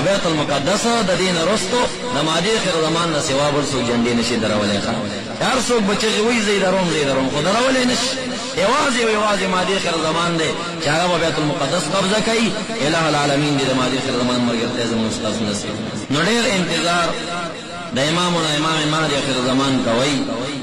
او بیت المقدس د دین رستو د ماده خیر زمان نه سوا بل څوک جنډې نشي درولې ښه هر څوک بچي وي زی دروم خو درولې نشي یوازې ماده خیر زمان دی چې هغه بیت المقدس قبضه کوي الہ العالمین دې د ماده خیر زمان مرګ زموږ استاد نصیب نو ډېر انتظار د امام مهدی اخر زمان کوي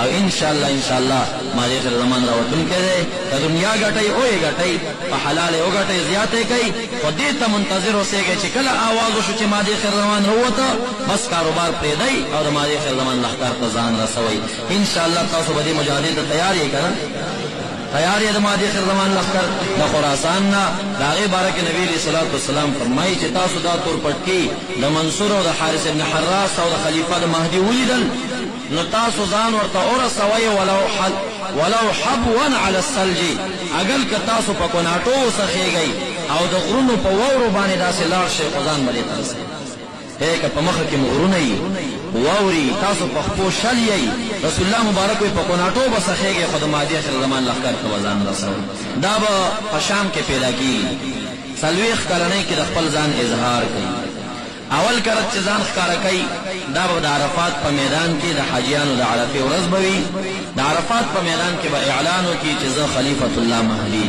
او ان شاء الله مهدی اخر زمان راوتون کړي د دنیا غټي اوې غټي په حلال او غټي زیاتې کوي خو دې ته منتظر اوسېږي چې کله आवाज وشو چې مهدی اخر زمان وروته بس کاروبار پرې دی او د مهدی اخر زمان لخر ته ځان رسوي ان شاء الله تاسو به مجاهدین ته تیار یې کړئ تیار یې د مهدی اخر زمان لخر د خراسان نه د هغې باره کې نبي علیه الصلاة والسلام فرمایي چې تاسو دا تور پټکي د منصور او د حارث ابن حراس او د خلیفه د مهدي ولیدل نو تاسو ځان ورته ورسوئ ولو حبوا علی الثلج اگر که تاسو په کوناټو وسخېږئ او د غرونو په واورو باندې داسې لاړ شئ خو ځان به دې ته رسوئ که په مخه کې غرونه یي واوري تاسو په خپو شل یي رسول الله مبارک وي په کوناټو به سخېږئ خو د مهدي اخر زمان لښکر ته به ځان رسوئ دا به په شام کې پیدا کېږي 40 کلنۍ کې د خپل ځان اظهار کوي اول کرت چې ځان ښکاره کوي دا به د عرفات په میدان کې د حاجیانو د عرفې ورځ به وي د عرفات په میدان کې به اعلان وکړي چې زه خلیفة الله مهدي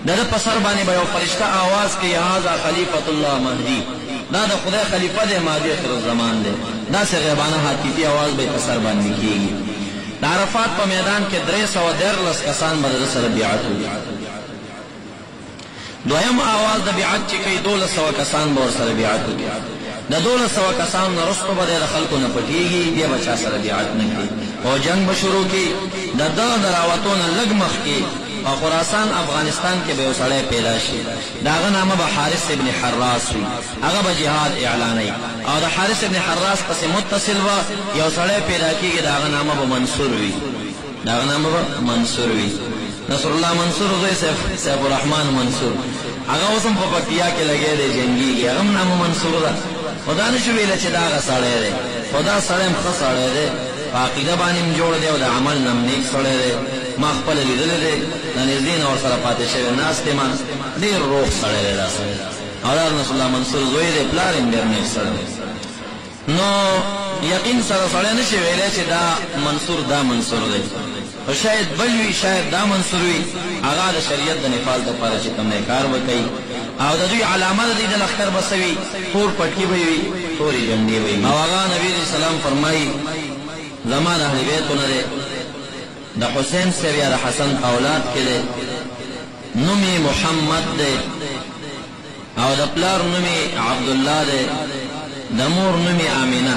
د ده په سر باندې به یو فرشته آواز کوي هذا خلیفة الله مهدي دا د خدای خلیفہ دی مهدی اخر الزمان دی دا سه غیبانه حقیقي आवाज به په سر باندې کیږي د عرفات په میدان کې 313 کسان به سره بیعت وکړي دویم आवाज د بیعت چې کوي 1200 کسان به سره بیعت وکړي د 1200 کسان نه رسو به د خلکو نه پټیږي بیا به چا سره بیعت نه کوي او جنگ به شروع کی د دراوتون لګ مخ کې او خراسان افغانستان کې به وسړی پیدا شي داغه نامه به حارث ابن حراس وي هغه به جهاد اعلانوي او د حارث ابن حراس پسې متصل و یو سړی پیدا کیږي داغه نامه به منصور وي نصر الله منصور زوی سیف الرحمن منصور هغه اوسم په پکتیا کې لګی دی جنگي هغه نامه منصور ده خدا نشو ویل چې داغه سړی دی خدا سړی مخ سړی دی په عقیده باندې جوړ دی او د عمل نم نیک سړی دی ما خپل لیدل دی د نږدې اور سره پاتې شوی ناس دی ما ډېر روغ سړی دی دا سړی او دا رسول الله منصور زوی دی پلار یې ډېر نیک سړی نو یقین سره سړی نشي ویلی چې دا منصور دی او شاید بلوي شاید دا منصور وي هغه د شریعت د نفاذ لپاره چې کوم کار وکړي او د دوی علامه د دې د لښکر بسوي تور پټکي به وي تورې جنډې به وي او هغه نبی علیه السلام فرمایي زمان اهل بیتونه دی د حسین سره یا د حسن اولاد کې دی نومي محمد دی او د پلار نومي عبدالله دی د مور نومي آمینه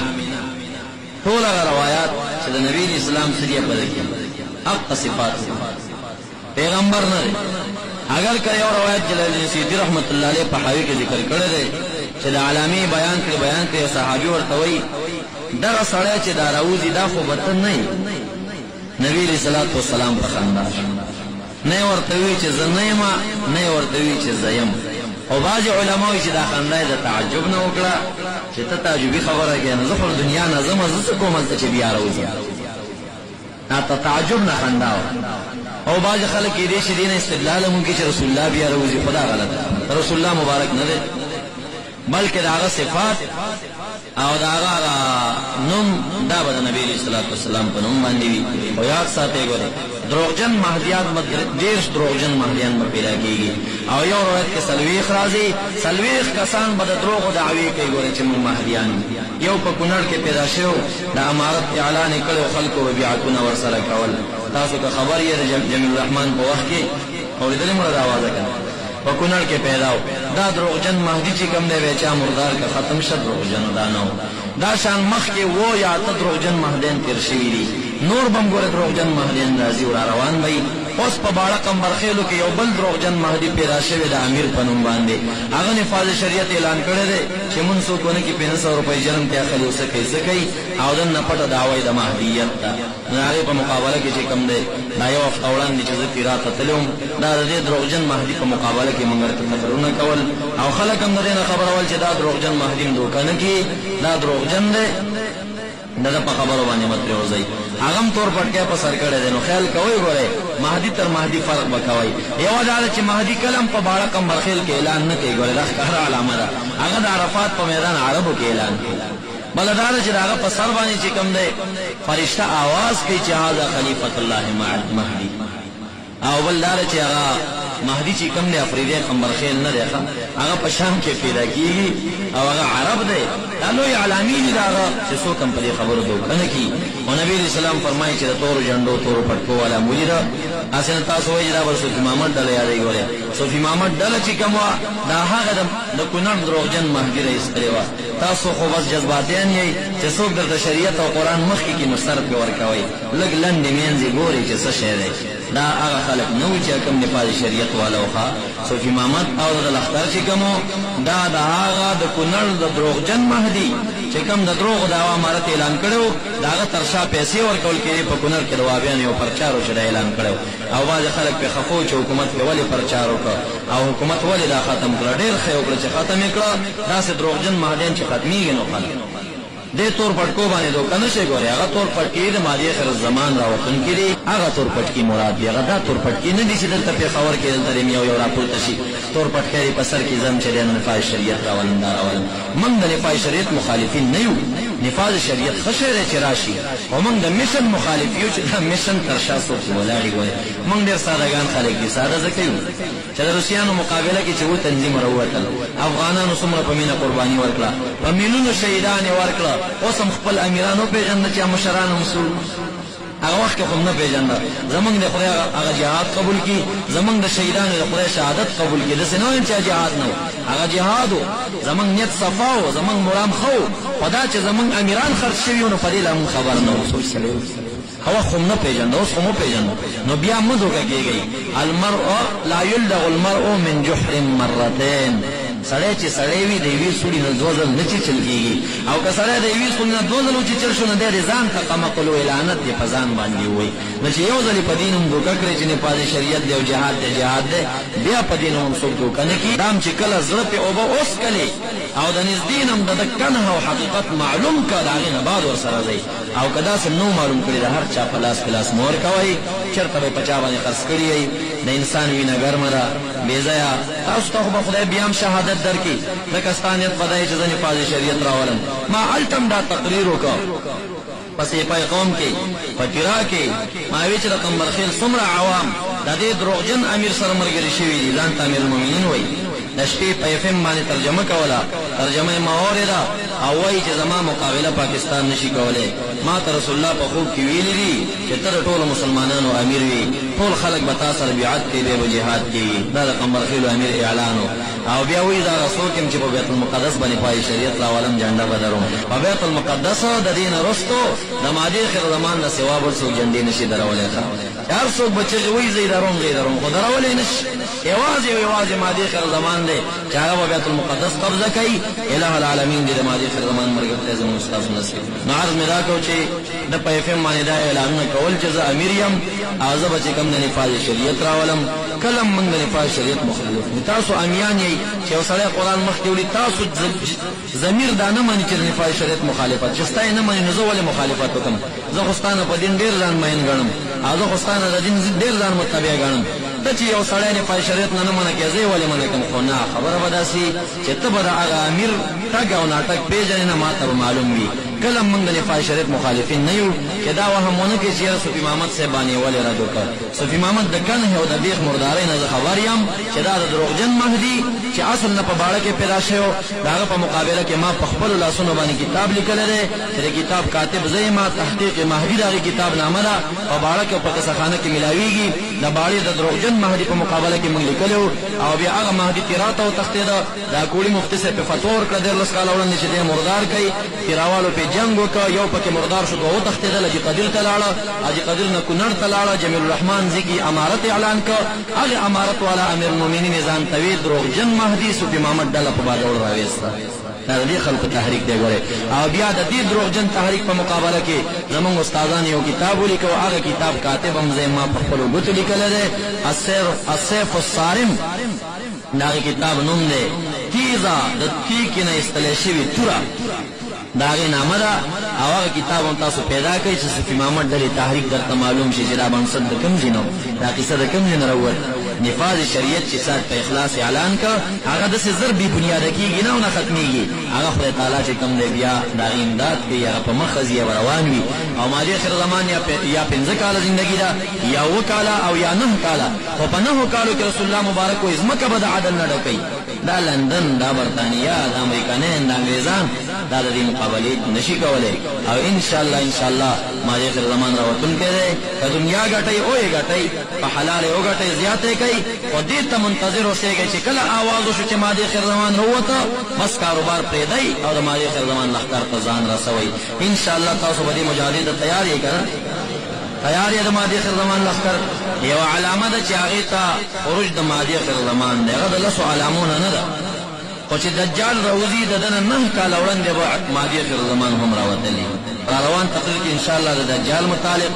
ټول هغه روایات چې د نبی اسلام سره په دې کې حق صفات پیغمبر نه دی اگر که یو روایت جلال سیدی رحمت الله علیه په حوی کې ذکر کړی دی چې د عالمي بیان کړي صحابي ورته وایي دا سړی چې دا راوځي دا خو وطن نه نبی علیہ الصلوۃ والسلام په خندا نه ورته وی چې زنیم نه ورته وی چې زیم او بعض علماء چې دا خندا د تعجب نه وکړه چې ته تعجبي خبره کې نه زخر دنیا نظم زس کوم چې بیا راوځي تا تعجب نه خندا او بعض خلک دې چې دین استدلال مونږ چې رسول الله بیا راوځي خدا غلط رسول الله مبارک نه دی بلکې داغه صفات او داغه نوم دا به نبی علیہ الصلوۃ والسلام په نوم باندې وي او یاد ساتي ګوره دروغجن مهدیان ډېر دروغجن مهدیان به پیدا کیږي او یو روایت کې سلويخ راځي سلويخ کسان به دروغ دعوی کوي ګوره چې موږ مهدیان یو په کونړ کې پیدا شو د امارت اعلان کړو خلکو بیعتونه ورسره کول تاسو ته خبر یې جمیل الرحمن په وخت کې اوریدل موږ आवाज کړو په کونړ کې پیدا و دا دروغجن مهدی چې کوم دی چا مردار کا ختم شد دروغجن دانو دا شان مخ کې وو یا ته دروغجن مهدین تیر شوی دي نور بم ګوره دروغجن مهدین راځي ور روان وي اوس په باړه کمبر خېلو کې یو بل دروغجن مهدی پیدا شوی د امیر په نوم باندې هغه نفاذ شریعت اعلان کړی دی چې مونږ څوک نه کې 500 روپۍ جرم ته اخلي اوسه کوي او د نه پټه دعوی د مهدیت ته هغه په مقابله کې چې کوم دی دا یو افتاولان دي چې زکرات تلوم دا د دروغجن مهدی په مقابله کې مونږ ته خبرونه کول او خلک هم نه خبرول چې دا دروغجن مهدی دوکانه کې دا دروغجن دی دغه په خبرو باندې متری ورځي هغه تور پټکه په سر کړه دي نو خیال کوي ګوره مهدی تر مهدی فرق وکوي یو دا چې مهدی کلم په باړه کم برخیل کې اعلان نه کوي ګوره دا ښکاره علامه ده هغه د عرفات په میدان عربو کې اعلان کوي بلدار چې هغه په سر باندې چې کوم دی فرشتہ आवाज کوي چې هاذا خلیفۃ الله مهدی او بلدار چې هغه مهدی چې کوم دی افریدی قمبرخیل نه دی هغه په شام کې پیدا کیږي او هغه عرب دی دا لوی علامې دي هغه چې څوک هم په دې خبرو دوکه نه کوي او نبی اسلام فرمایي چې د تور جنډو تور پټکو والا مولیدا اسنه تاسو وایي دا ورسو امامت ډله یادې ګورې صوفي امامت ډله چې کوم دا هغه د کونړ دروغجن مهدی رئیس کړی و تاسو خو بس جذباتيان یې چې څوک د شریعت او قران مخ کې مستر په ورکوي لګ لندې مینځي ګوري چې څه شی دی دا هغه خلک نو چې کوم نه شریعت والا وخا صوفي امامت او د لختر چې کوم دا هغه د کونړ د دروغجن مهدی چې کوم د دروغ داوا امارت اعلان کړو داغه ترشا پیسې ورکول کېږي په کونړ کې روابیان یو پرچارو چې اعلان کړو او باز خلک په خفو چې حکومت په ولې پرچارو کړ او حکومت ولې دا ختم کړ ډېر خیو کړ چې ختم کړ دا سه دروغجن مهدیان چې ختميږي نو خلک دې تور پټکو باندې دوکه نشي ګوري هغه تور پټکی د ماضي اخر زمان راوتن کړي هغه تور پټکی مراد دی هغه دا تور پټکی نه دي چې دلته په خبر کې دلته یو راپورته شي تور پټکی په سر کې زم چې د نفاذ شریعت راولندار اول من د نفاذ شریعت مخالفین نه یو نفاذ شریعت خشره چې راشي او موږ د میشن مخالف یو چې د میشن تر شاسو ولاړی ګوري موږ ډیر سادهګان خلک دي ساده ځکه یو چې د روسيانو مقابله کې چې و تنظیم راووتل افغانانو څومره په مینه قرباني ورکړه په مینونو شهیدان ورکړه اوس هم خپل امیرانو پیژند چې مشران مسول هغه وخت هم نه پیژند زمونږ د خدای هغه جهاد قبول کی زمونږ د شهیدانو د خدای شهادت قبول کی د سينو چې جهاد نه هغه جهاد زمونږ نیت صفاو زمونږ مرام خو خدا چې زمونږ امیران خرج شوی نو په دې لم خبر نه وسو سلام هوا خو نه پیژند اوس خو مو پیژند نو بیا مدوګه کیږي المرء لا يلدغ المرء من جحر مرتين سړی چې سړی وي د یوې سړي نه دوزل نه چې چل کېږي او که سړی د یوې سړي نه دوزل چې چل شو نه دی ځان ته قمقل وی لعنت دی په ځان باندې وي نو چې یو ځلې په دین هم دوکه کړی چې نفاذ شریعت دی او جهاد دی بیا په دین هم څوک دوکه نه کوي دام چې کله زړه پې اوبه اوس کلي او د نږدې هم د کنه او حقیقت معلوم که د هغې نه بعد ورسره ځئ او که داسې نو معلوم کړي د هر چا په لاس په لاس مور کوئ چېرته به یې په چا باندې خرڅ کړي یئ د انسان وینه ګرمه ده بېځایه تاسو ته خو به خدای بیا هم شهادت درکړي ځکه ستا نیت بدی چې زه نفاذ شریعت راولم ما هلته هم دا تقریر وکړه په سیپای قوم کې په ټیرا کې ما وی چې د قمبرخیل څومره عوام د دې دروغجن امیر سره ملګري شوي دي ځان ته امیر المؤمنین وایي د شپې په اف ام باندې ترجمه کوله ترجمه یې ما واورېده او وایي چې زما مقابله پاکستان نشي کولی ما ته رسول الله په خوب کې ویلي دي چې ته د ټولو مسلمانانو امیر وي ټول خلک به تا سره بیعت کوي دی به جهاد کوي دا د قمبرخیلو امیر اعلان او بیا وایي دا څوک یم چې په بیت المقدس باندې پای شریعت راولم جنډه به دروم په بیت المقدس د دې نه رستو د ماضي خیر زمان نه سوا بل څوک جنډې نشي درولی هر څوک به چې وایي زه یې دروم خو درولی نشي یوازې ماضي خیر زمان دی چې هغه په بیت المقدس قبضه کوي الہ العالمین دې د ماضي خیر زمان ملګرتیا زموږ ستاسو نصیب نو عرض مې دا کوو چې د په اف ام باندې دا اعلانونه کول چې زه امیر یم او زه به چې کوم د نفاذ شریعت راولم کله موږ د نفاذ شریعت مخالف تاسو امیان یئ چې یو سړی قرآن مخکې وړي تاسو ضمیر دا نه مني چې د نفاذ شریعت مخالفت چې ستا یې نه مني نو زه ولې مخالفت وکړم زه خو ستا نه په دین ډېر ځان مین ګڼم او زه خو ستا نه د دین ډېر ځان متبع ګڼم ته چې یو سړی نفاذ شریعت نه منه کې زه یې ولې منع کړم خو نه خبره به داسې چې ته به د هغه امیر تګ او ناټک پېژنې نه ما ته به معلوم وي کله موږ د نفاذ شریعت مخالفین نه یو چې دا وهم ونه کړي چې یاره صوفي محمد صاحب باندې ولې رد وکړ صوفي محمد د کنه او د بیخ مردارۍ نه زه خبر یم چې دا د دروغجن مهدي چې اصل نه په باړه کې پیدا شوی د هغه په مقابله کې ما په خپلو لاسونو باندې کتاب لیکلی دی چې د کتاب کاتب زه یم تحقیق مهدي د هغې کتاب نامه ده په باړه کې او په قصهخانه کې ملاویږي د باړې د دروغجن مهدي په مقابله کې موږ لیکلی او بیا هغه مهدي تیرا ته وتښتېده دا کوړي مفتي صاحب په فتوا ورکړه 13 کاله وړاندې چې دی مردار کوي تیراوالو پې جنګ وکړه یو پکې مردار شو دوه وتښتېدل حاجي قدیر ته لاړه حاجي قدیر نه کونړ ته لاړه جمیل الرحمن زیږي امارت اعلان کړ هغې امارت والا امیر المؤمنین یې ځان ته وي دروغجن مهدي صوفي محمد ډله په بادوړ راویسته دا د دې خلکو تحریک دی ګورئ او بیا د دې دروغجن تحریک په مقابله کې زموږ استادان یو کتاب ولیکه هغه کتاب کاتب هم زه ما په خپلو ګوتو لیکلی دی السیف الصارم د هغې کتاب نوم دی تیزه د تیکې نه ایستلی شوې توره دا غي نامه ده او هغه کتاب هم تاسو پیدا کړئ چې صوفي محمد ډلې تحریک درته معلوم شي چې دا بنسټ د کوم ځای نه دا قصه د کوم ځای نه راووت نفاذ شریعت چې سات په اخلاص اعلان کړ هغه د سر بي بنیاد کېږي نه نه ختميږي هغه خدای تعالی چې کوم دی بیا دا امداد کوي هغه په مخزي روان وي او ماضي اخر زمان یا 15 کال ژوندۍ ده یا وکاله او یا 9 کاله او په 9 کالو کې رسول الله مبارک او ازمکه به د عدل نه ډکې دا لندن دا برتانیا دا امریکایان دا انګریزان دا د دې مقابله نشي کولای او ان شاء الله ماضي اخر زمان راوتون کړي په دنیا غټي او یې غټي په حلال او غټي زیاتې کوي او دې ته منتظر اوسېږي چې کله आवाज وشو چې ماضي اخر زمان وروته بس کاروبار پرې دی او د ماضي اخر زمان لختر ته ځان رسوي ان شاء الله تاسو به مجاهدین ته تیار یې کړئ تیار یې د ماضي اخر زمان لختر یو علامه ده چې هغه ته خروج د ماضي اخر زمان دی هغه د لسو علامونه نه ده او چې دجال راوځي د دنه 9 کال وړاندې به ماضي اخر زمان هم راوتلی روان تقریر ان شاء الله د دجال متعلق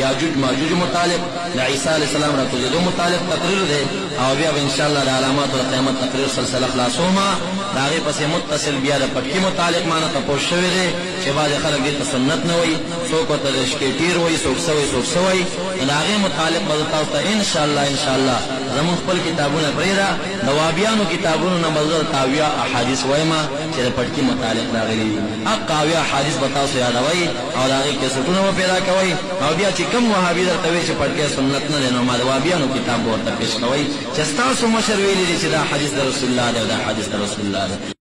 یاجوج ماجوج متعلق د عیسی علی السلام راتلو متعلق تقریر دی او بیا ان شاء الله د علامات د قیامت تقریر سلسله خلاصوما دا غي پسې متصل بیا د پټکی متعلق معنی تاسو شوی دی چې بعد خلک دې سنت نه وای څوک ته د شکیټیر وای څوک سوي دا غي متعلق به تاسو ته ان شاء الله زموږ خپل کتابونه پرېدا د وابیانو کتابونو نه مزل تاویا احادیث وایما چې د پټکی متعلق راغلي اقاویا احادیث به تاسو یادوي او دا غي کیسټونه پیدا کوي او بیا چې کوم وهابي درته وي چې پټکی سنت نه لنو ما د وابیانو کتاب ورته پیش کوي چې تاسو مشر ویلي چې دا حدیث د رسول الله دی او دا حدیث د رسول الله دی